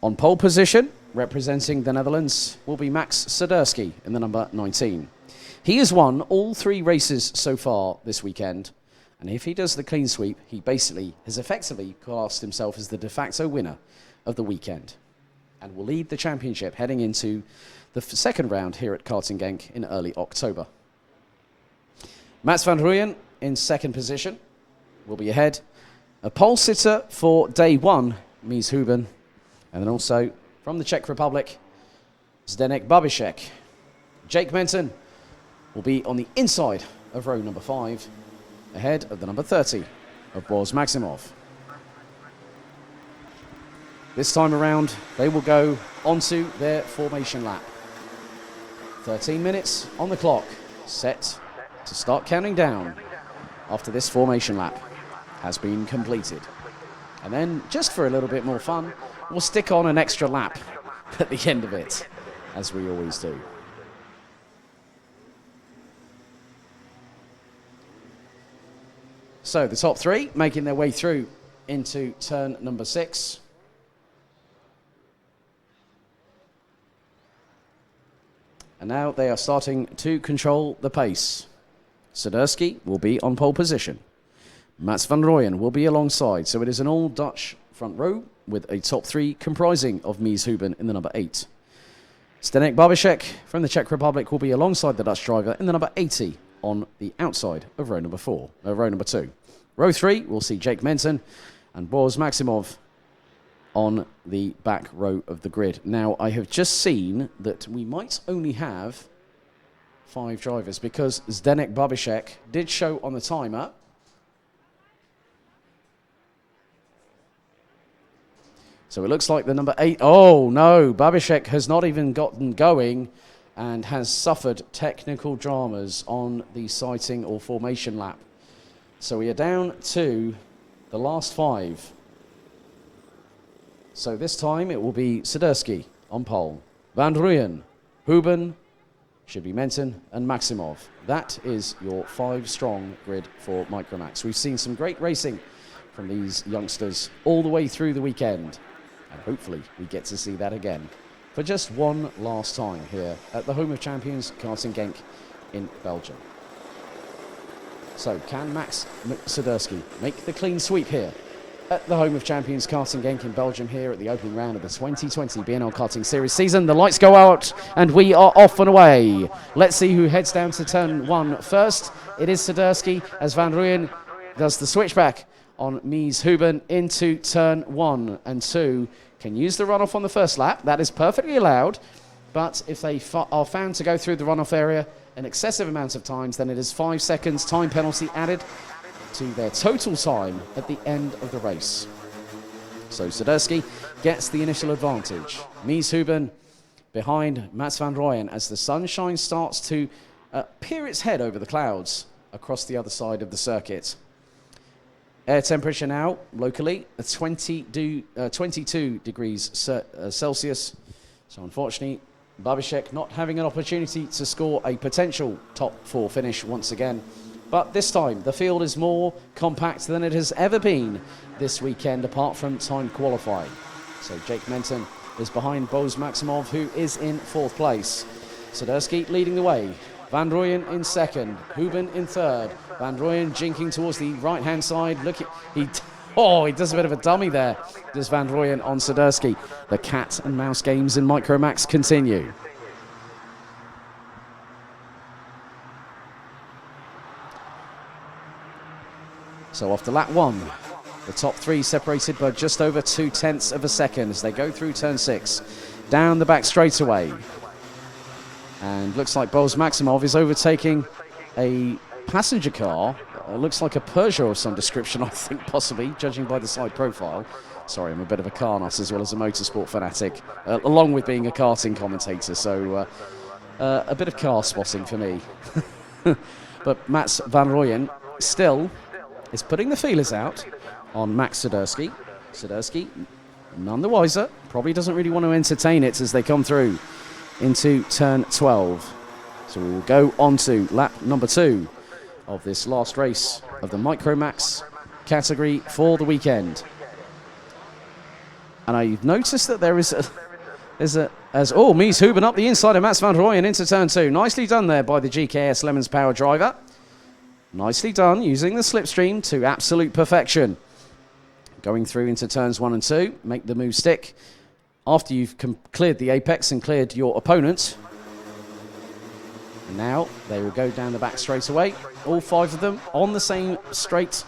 On pole position, representing the Netherlands, will be Max Swiderski in the number 19. He has won all 3 races so far this weekend, and if he does the clean sweep, he basically has effectively classed himself as the de facto winner of the weekend and will lead the championship heading into the second round here at Karting Genk in early October. Mats van Rooyen in second position will be ahead. A pole sitter for day 1, Mies Huben, and then also from the Czech Republic, Zdeněk Babíšek. Jake Menton will be on the inside of row number 5, ahead of the number 30 of Boris Maximov. This time around, they will go onto their formation lap. 13 minutes on the clock, set to start counting down after this formation lap has been completed. And then, just for a little bit more fun, we'll stick on an extra lap at the end of it, as we always do. So the top 3 making their way through into turn number 6. And now they are starting to control the pace. Swiderski will be on pole position. Mats van Rooyen will be alongside, so it is an all-Dutch front row with a top 3 comprising of Mies Huben in the number 8. Zdeněk Babíšek from the Czech Republic will be alongside the Dutch driver in the number 80 on the outside of row number 2. Row 3 will see Jake Menton and Boris Maximov on the back row of the grid. Now, I have just seen that we might only have 5 drivers because Zdeněk Babíšek did show on the timer. So it looks like the number 8... Oh, no, Babíšek has not even gotten going and has suffered technical dramas on the sighting or formation lap. So we are down to the last 5. So this time it will be Swiderski on pole. Van Rooyen, Huben, should be Menton, and Maximov. That is your 5-strong grid for Micromax. We've seen some great racing from these youngsters all the way through the weekend. And hopefully we get to see that again for just one last time here at the home of champions, Karting Genk in Belgium. So can Max Swiderski make the clean sweep here at the home of champions, Karting Genk in Belgium, here at the opening round of the 2020 BNL Karting Series season? The lights go out and we are off and away. Let's see who heads down to turn 1 first. It is Swiderski as Van Rooyen does the switchback on Mies Huben into turn 1 and 2. Can use the runoff on the first lap. That is perfectly allowed. But if they are found to go through the runoff area an excessive amount of times, then it is 5 seconds time penalty added to their total time at the end of the race. So Swiderski gets the initial advantage. Mies Huben behind Mats van Rooyen as the sunshine starts to peer its head over the clouds across the other side of the circuit. Air temperature now, locally, 22 degrees Celsius. So unfortunately, Babíšek not having an opportunity to score a potential top 4 finish once again. But this time, the field is more compact than it has ever been this weekend, apart from time qualifying. So Jake Menton is behind Boris Maximov, who is in 4th place. Swiderski leading the way. Van Rooyen in 2nd, Huben in 3rd. Van Rooyen jinking towards the right-hand side. Look, he does a bit of a dummy there. Does Van Rooyen on Swiderski. The cat and mouse games in Micromax continue. So after lap 1, the top 3 separated by just over 0.2 of a second as they go through turn 6. Down the back straightaway. And looks like Boris Maximov is overtaking a passenger car. Looks like a Peugeot of some description, I think, possibly, judging by the side profile. Sorry, I'm a bit of a car nut as well as a motorsport fanatic, along with being a karting commentator, so a bit of car spotting for me. But Mats van Rooyen still is putting the feelers out on Max Swiderski. Swiderski, none the wiser, probably doesn't really want to entertain it as they come through into turn 12. So we will go on to lap number 2 of this last race of the Micromax category for the weekend. And I've noticed that there's Mies Huben up the inside of Mats van Rooyen into turn 2. Nicely done there by the GKS Lemons Power driver. Nicely done, using the slipstream to absolute perfection. Going through into turns 1 and 2, make the move stick. After you've cleared the apex and cleared your opponent. And now they will go down the back straight away. All 5 of them on the same straight.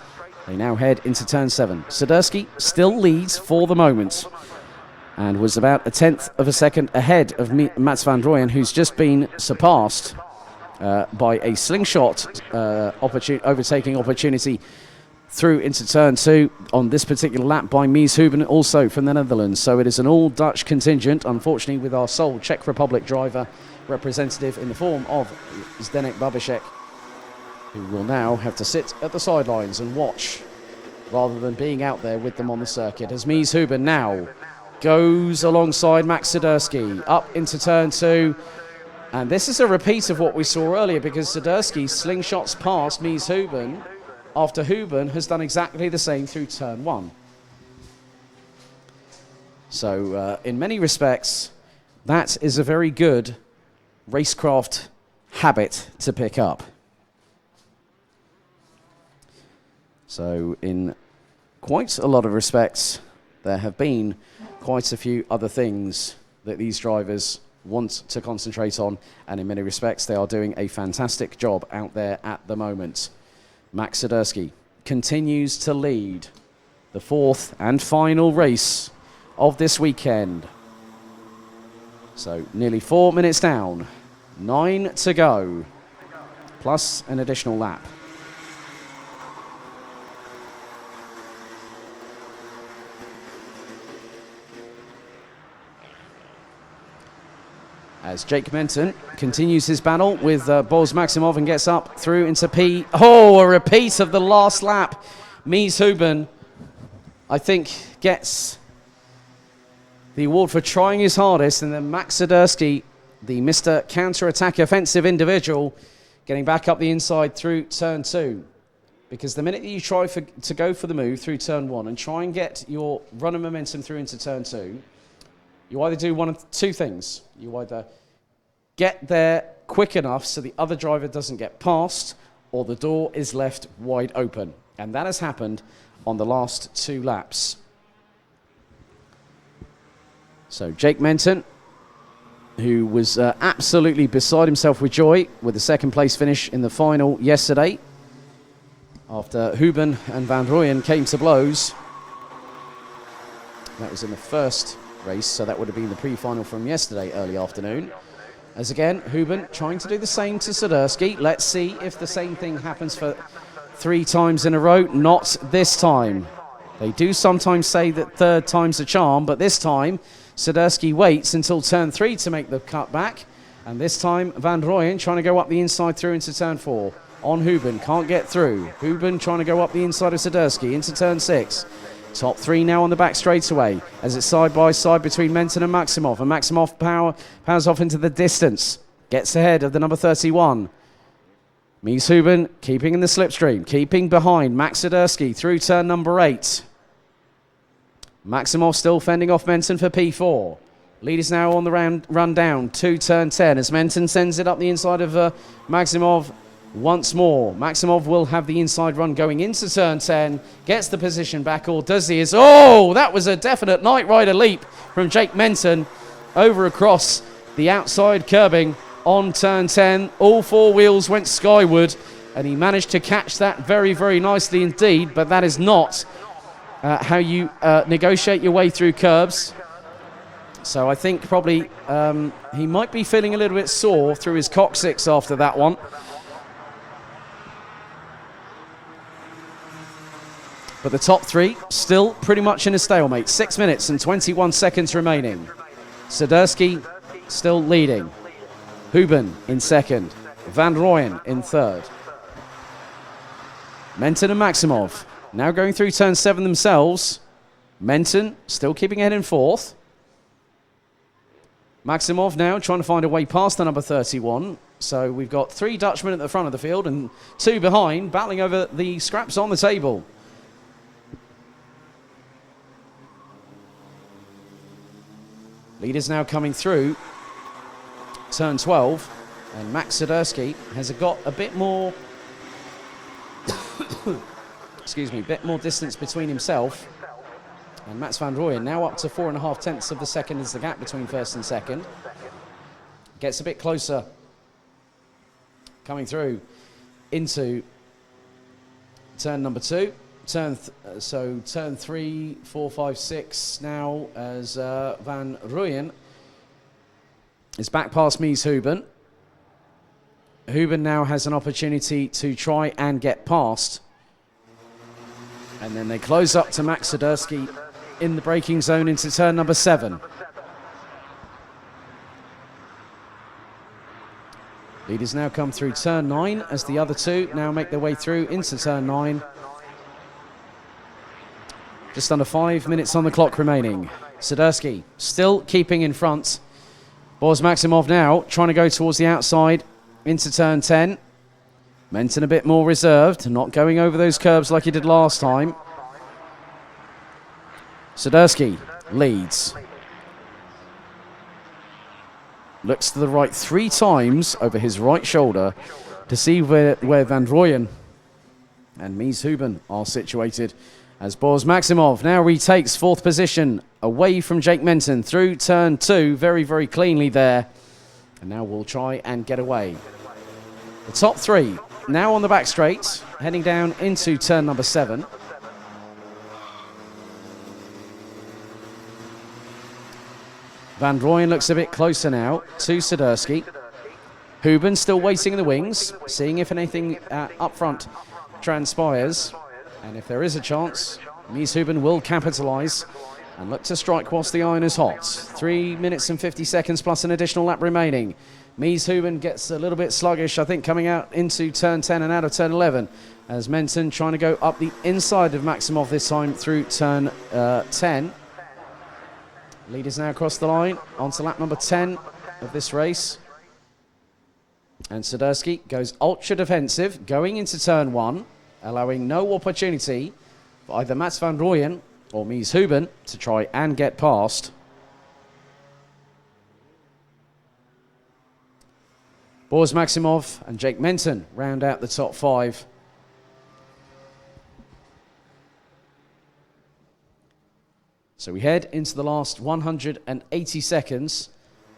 They now head into turn 7. Swiderski still leads for the moment and was about 1/10 of a second ahead of Mats van Rooyen, who's just been surpassed by a slingshot overtaking opportunity through into turn 2 on this particular lap by Mies Huben, also from the Netherlands. So it is an all-Dutch contingent, unfortunately, with our sole Czech Republic driver representative in the form of Zdeněk Babešek, who will now have to sit at the sidelines and watch rather than being out there with them on the circuit. As Mies Huben now goes alongside Max Swiderski up into turn 2. And this is a repeat of what we saw earlier, because Swiderski slingshots past Mies Huben after Huben has done exactly the same through turn 1. So in many respects, that is a very good racecraft habit to pick up. So in quite a lot of respects, there have been quite a few other things that these drivers want to concentrate on, and in many respects they are doing a fantastic job out there at the moment. Max Swiderski continues to lead the 4th and final race of this weekend. So nearly 4 minutes down, 9 to go, plus an additional lap. As Jake Menton continues his battle with Boz Maximov and gets up through into P. Oh, a repeat of the last lap. Mies Huben, I think, gets the award for trying his hardest, and then Max Swiderski, the Mr. Counter-Attack Offensive individual, getting back up the inside through turn 2. Because the minute that you try to go for the move through turn 1 and try and get your run of momentum through into turn 2, you either do one of 2 things. You either get there quick enough so the other driver doesn't get past, or the door is left wide open. And that has happened on the last 2 laps. So Jake Menton, who was absolutely beside himself with joy with the 2nd place finish in the final yesterday, after Huben and Van Rooyen came to blows. That was in the first race, so that would have been the pre-final from yesterday early afternoon. As again, Huben trying to do the same to Swiderski. Let's see if the same thing happens for 3 times in a row. Not this time. They do sometimes say that 3rd time's a charm, but this time Swiderski waits until turn 3 to make the cut back, and this time Van Rooyen trying to go up the inside through into turn 4 on Huben, can't get through. Huben trying to go up the inside of Swiderski into turn 6. Top 3 now on the back straightaway as it's side by side between Menton and Maximov. And Maximov powers off into the distance. Gets ahead of the number 31. Mies Huben keeping in the slipstream. Keeping behind Max Swiderski through turn number 8. Maximov still fending off Menton for P4. Lead is now on the run down to turn 10 as Menton sends it up the inside of Maximov. Once more, Maximov will have the inside run going into turn 10, gets the position back, or does he? Oh, that was a definite Knight Rider leap from Jake Menton over across the outside curbing on turn 10. All 4 wheels went skyward, and he managed to catch that very, very nicely indeed, but that is not how you negotiate your way through curbs. So I think probably he might be feeling a little bit sore through his coccyx after that one. But the top 3 still pretty much in a stalemate. 6 minutes and 21 seconds remaining. Swiderski still leading. Huben in 2nd. Van Rooyen in 3rd. Menton and Maximov now going through turn 7 themselves. Menton still keeping ahead in 4th. Maximov now trying to find a way past the number 31. So we've got 3 Dutchmen at the front of the field and 2 behind, battling over the scraps on the table. Leaders now coming through turn 12, and Max Swiderski has got a bit more excuse me, bit more distance between himself and Mats van Rooyen. Now up to 4.5 tenths of the second is the gap between first and second. Gets a bit closer coming through into turn number 2. Turn 3, 4, 5, 6 now as Van Rooyen is back past Mies Houben. Houben now has an opportunity to try and get past. And then they close up to Max Swiderski in the braking zone into turn number 7. Leaders now come through turn 9 as the other two now make their way through into turn 9. Just under 5 minutes on the clock remaining. Swiderski still keeping in front. Boris Maximov now trying to go towards the outside into turn 10. Menton a bit more reserved, not going over those curbs like he did last time. Swiderski leads. Looks to the right 3 times over his right shoulder to see where Van Rooyen and Mies Houben are situated. As Boris Maximov now retakes 4th position away from Jake Menton through turn 2 very, very cleanly there. And now we'll try and get away. The top 3 now on the back straight, heading down into turn number 7. Van Rooyen looks a bit closer now to Swiderski. Houben still waiting in the wings, seeing if anything up front transpires. And if there is a chance, Mies Houben will capitalise and look to strike whilst the iron is hot. 3 minutes and 50 seconds plus an additional lap remaining. Mies Houben gets a little bit sluggish, I think, coming out into turn 10 and out of turn 11. As Menton trying to go up the inside of Maximov this time through turn 10. Leaders now across the line onto lap number 10 of this race. And Swiderski goes ultra defensive, going into turn 1, allowing no opportunity for either Mats van Rooyen or Mies Houben to try and get past. Boris Maximov and Jake Menton round out the top 5. So we head into the last 180 seconds,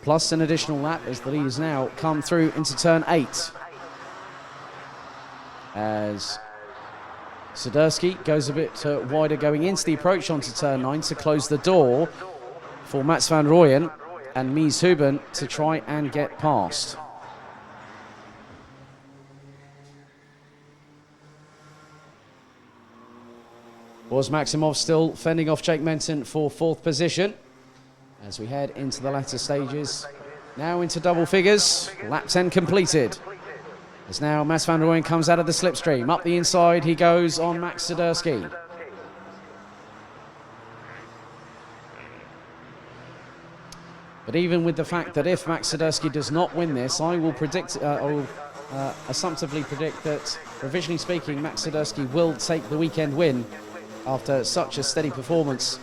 plus an additional lap as the leaders now come through into turn 8. As Swiderski goes a bit wider going into the approach onto turn 9 to close the door for Mats van Rooyen and Mies Houben to try and get past. Boris Maximov still fending off Jake Menton for 4th position as we head into the latter stages. Now into double figures, lap 10 completed. As now Mats van Rooyen comes out of the slipstream. Up the inside he goes on Max Swiderski. But even with the fact that if Max Swiderski does not win this, I will assumptively predict that, provisionally speaking, Max Swiderski will take the weekend win after such a steady performance,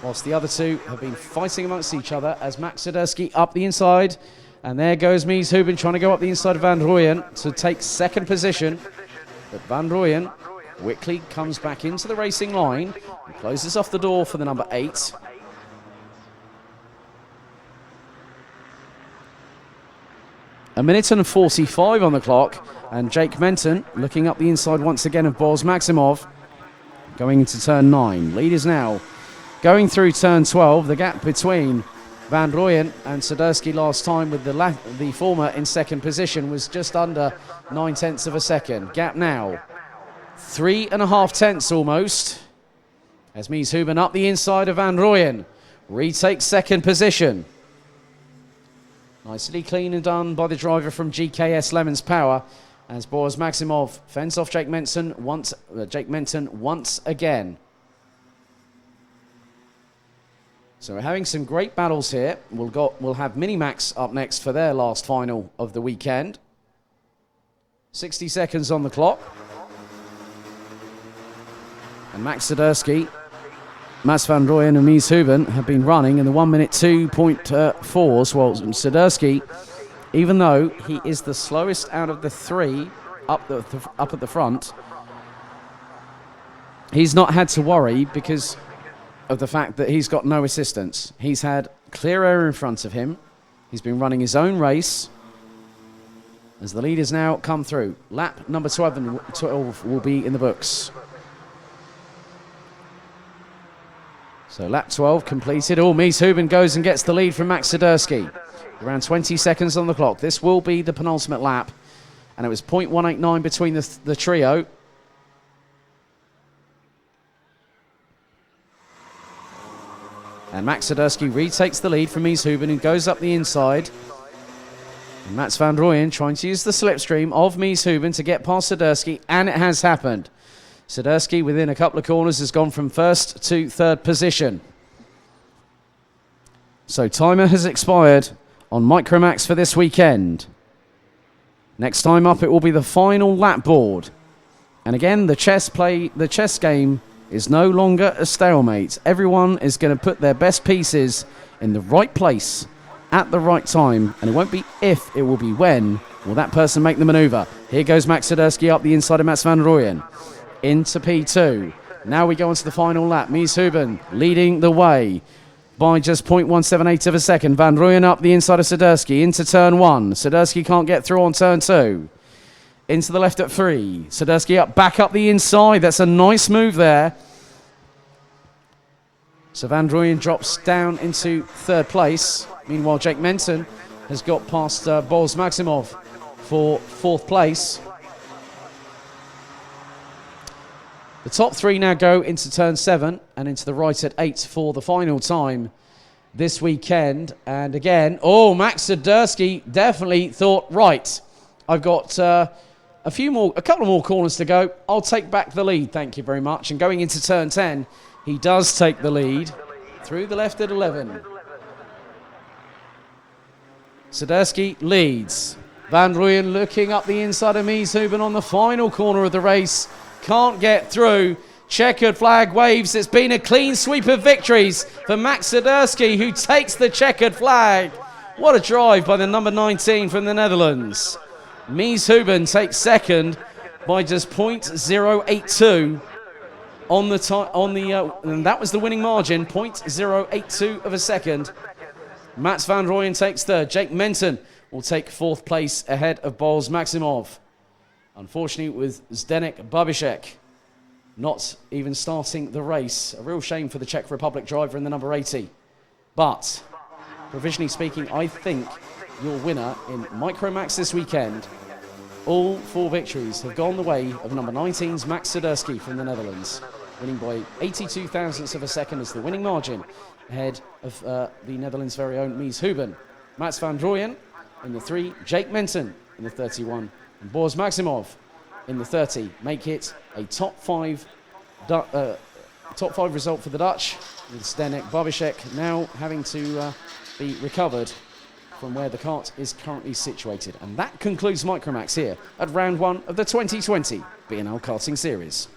whilst the other two have been fighting amongst each other. As Max Swiderski up the inside, and there goes Mies Houben trying to go up the inside of Van Rooyen to take 2nd position. But Van Rooyen quickly comes back into the racing line and closes off the door for the number 8. A minute and 45 on the clock, and Jake Menton looking up the inside once again of Boris Maximov, going into turn 9. Leaders now going through turn 12. The gap between Van Rooyen and Swiderski last time with the former in 2nd position was just under 9 tenths of a second. Gap now 3.5 tenths almost. As Mies Houben up the inside of Van Rooyen retakes 2nd position. Nicely clean and done by the driver from GKS Lemons Power. As Boris Maximov fends off Jake Menton once again. So we're having some great battles here. We'll have Minimax up next for their last final of the weekend. 60 seconds on the clock. And Max Swiderski Mats van Rooyen and Mies Huben have been running in the 1 minute 2.4s, while Swiderski, even though he is the slowest out of the three up at the front, he's not had to worry because of the fact that he's got no assistance. He's had clear air in front of him. He's been running his own race as the leaders now come through. Lap number 12 will be in the books. So lap 12 completed. Oh, Mies Huben goes and gets the lead from Max Swiderski. Around 20 seconds on the clock. This will be the penultimate lap. And it was 0.189 between the trio. And Max Swiderski retakes the lead from Mies Huben, who goes up the inside. And Mats van Rooyen trying to use the slipstream of Mies Huben to get past Swiderski, and it has happened. Swiderski, within a couple of corners, has gone from first to third position. So timer has expired on Micromax for this weekend. Next time up, it will be the final lap board. And again, the chess game is no longer a stalemate. Everyone is going to put their best pieces in the right place at the right time. And it won't be if, it will be when will that person make the maneuver. Here goes Max Swiderski up the inside of Mats van Rooyen. Into P2. Now we go on to the final lap. Mies Huben leading the way by just 0.178 of a second. Van Rooyen up the inside of Swiderski into turn 1. Swiderski can't get through on turn 2. Into the left at 3. Swiderski back up the inside. That's a nice move there. So Van Rooyen drops down into third place. Meanwhile, Jake Menton has got past Boris Maximov for fourth place. The top three now go into turn 7 and into the right at 8 for the final time this weekend. And again, Max Swiderski definitely thought, right, I've got a couple more corners to go. I'll take back the lead, thank you very much. And going into turn 10, he does take the lead through the left at 11. Swiderski leads. Van Rooyen looking up the inside of Mies Huben on the final corner of the race. Can't get through. Checkered flag waves. It's been a clean sweep of victories for Max Swiderski, who takes the checkered flag. What a drive by the number 19 from the Netherlands. Mies Huben takes second by just 0.082 and that was the winning margin, 0.082 of a second. Mats van Rooyen takes third. Jake Menton will take fourth place ahead of Boris Maximov. Unfortunately, with Zdeněk Babíšek not even starting the race. A real shame for the Czech Republic driver in the number 80. But, provisionally speaking, I think your winner in Micromax this weekend, all 4 victories have gone the way of number 19's Max Swiderski from the Netherlands, winning by 82 thousandths of a second as the winning margin ahead of the Netherlands' very own Mies Huben. Mats van Rooyen in the 3, Jake Menton in the 31, and Boris Maximov in the 30 make it a top 5 result for the Dutch, with Zdeněk Babíšek now having to be recovered from where the kart is currently situated. And that concludes Micromax here at round 1 of the 2020 BNL Karting Series.